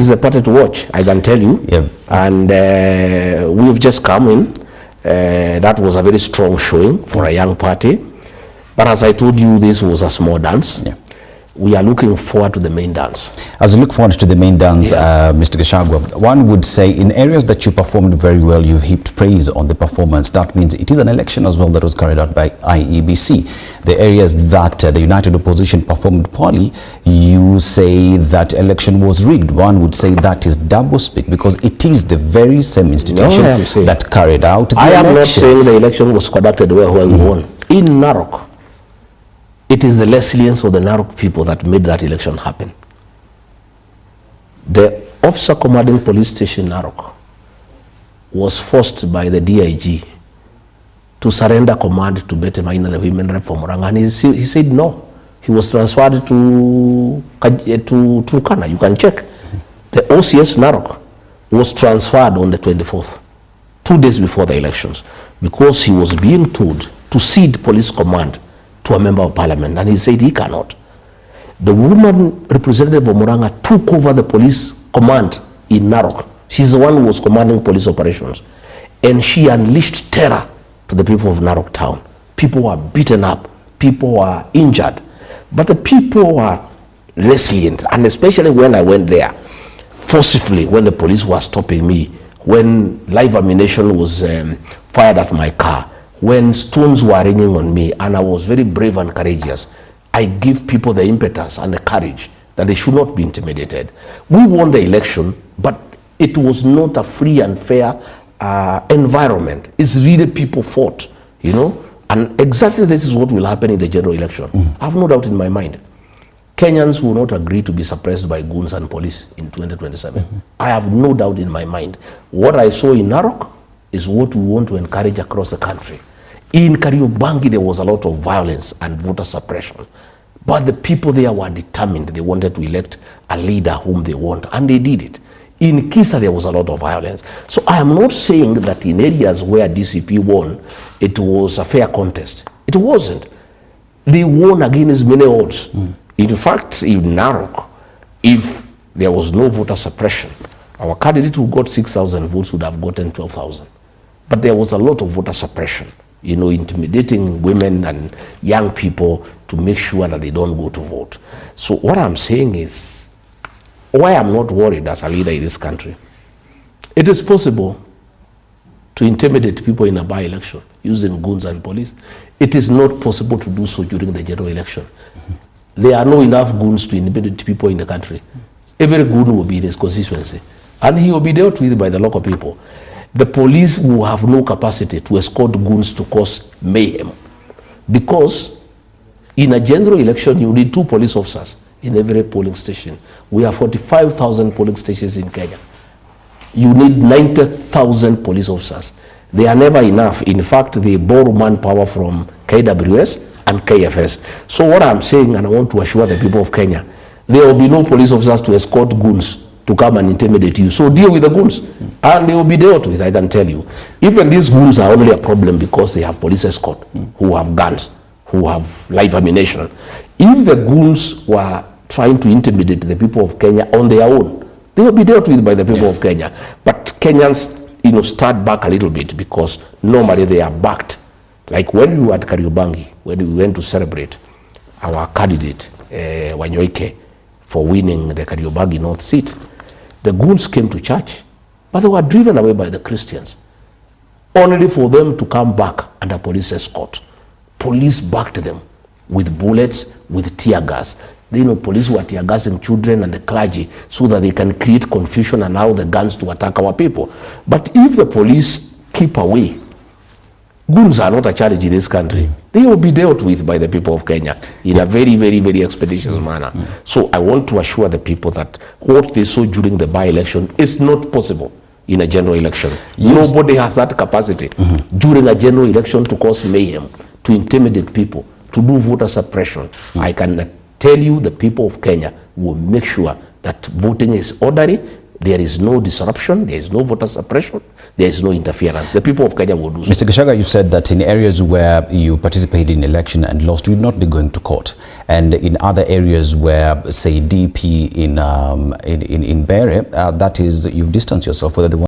is the party to watch, I can tell you. Yep. And we've just come in. That was a very strong showing for a young party. But as I told you, this was a small dance. Yeah. We are looking forward to the main dance. As we look forward to the main dance, Mr. Gachagua, one would say in areas that you performed very well, you've heaped praise on the performance. That means it is an election as well that was carried out by IEBC. The areas that the United Opposition performed poorly, you say that election was rigged. One would say that is double speak, because it is the very same institution that carried out the election. I am not saying the election was conducted where we won. In Narok, it is the resilience of the Narok people that made that election happen. The officer commanding police station Narok was forced by the DIG to surrender command to Bete Maina, the women rep for Murang'a, and he said no. He was transferred to Turkana. You can check. The OCS Narok was transferred on the 24th, 2 days before the elections, because he was being told to cede police command to a member of parliament, and he said he cannot. The woman representative of Murang'a took over the police command in Narok. She's the one who was commanding police operations, and she unleashed terror to the people of Narok town. People were beaten up, people were injured, but the people were resilient. And especially when I went there forcibly, when the police were stopping me, when live ammunition was fired at my car, when stones were raining on me, and I was very brave and courageous, I give people the impetus and the courage that they should not be intimidated. We won the election, but it was not a free and fair environment. It's really people fought, you know, and exactly this is what will happen in the general election. I have no doubt in my mind. Kenyans will not agree to be suppressed by goons and police in 2027. I have no doubt in my mind. What I saw in Narok is what we want to encourage across the country. In Kariobangi, there was a lot of violence and voter suppression. But the people there were determined. They wanted to elect a leader whom they want, and they did it. In Kisa, there was a lot of violence. So I am not saying that in areas where DCP won, it was a fair contest. It wasn't. They won against many odds. In fact, in Narok, if there was no voter suppression, our candidate who got 6,000 votes would have gotten 12,000. But there was a lot of voter suppression, you know, intimidating women and young people to make sure that they don't go to vote. So what I'm saying is, why I'm not worried as a leader in this country, it is possible to intimidate people in a by-election using goons and police. It is not possible to do so during the general election. There are not enough goons to intimidate people in the country. Every goon will be in his constituency, and he will be dealt with by the local people. The police will have no capacity to escort goons to cause mayhem, because in a general election you need 2 police officers in every polling station. We have 45,000 polling stations in Kenya. You need 90,000 police officers. They are never enough. In fact, they borrow manpower from KWS and KFS. So what I'm saying, and I want to assure the people of Kenya, there will be no police officers to escort goons to come and intimidate you. So deal with the goons, and they will be dealt with, I can tell you. Even these goons are only a problem because they have police escort, who have guns, who have live ammunition. If the goons were trying to intimidate the people of Kenya on their own, they will be dealt with by the people of Kenya. But Kenyans, you know, start back a little bit, because normally they are backed. Like when we were at Kariobangi, when we went to celebrate our candidate, Wanyoike, for winning the Kariobangi North seat, the goons came to church, but they were driven away by the Christians, only for them to come back under police escort. Police backed them with bullets, with tear gas. You know, police were tear gassing children and the clergy so that they can create confusion and allow the guns to attack our people. But if the police keep away, goons are not a challenge in this country. They will be dealt with by the people of Kenya in a very, very, very expeditious manner. So I want to assure the people that what they saw during the by-election is not possible in a general election. Nobody has that capacity during a general election to cause mayhem, to intimidate people, to do voter suppression. I can tell you the people of Kenya will make sure that voting is orderly, There is no disruption, there is no voter suppression, there is no interference. The people of Kenya will do so. Mr. Gachagua, you said that in areas where you participated in election and lost, you would not be going to court. And in other areas where, say, DP in Bere, that is, you've distanced yourself, whether they want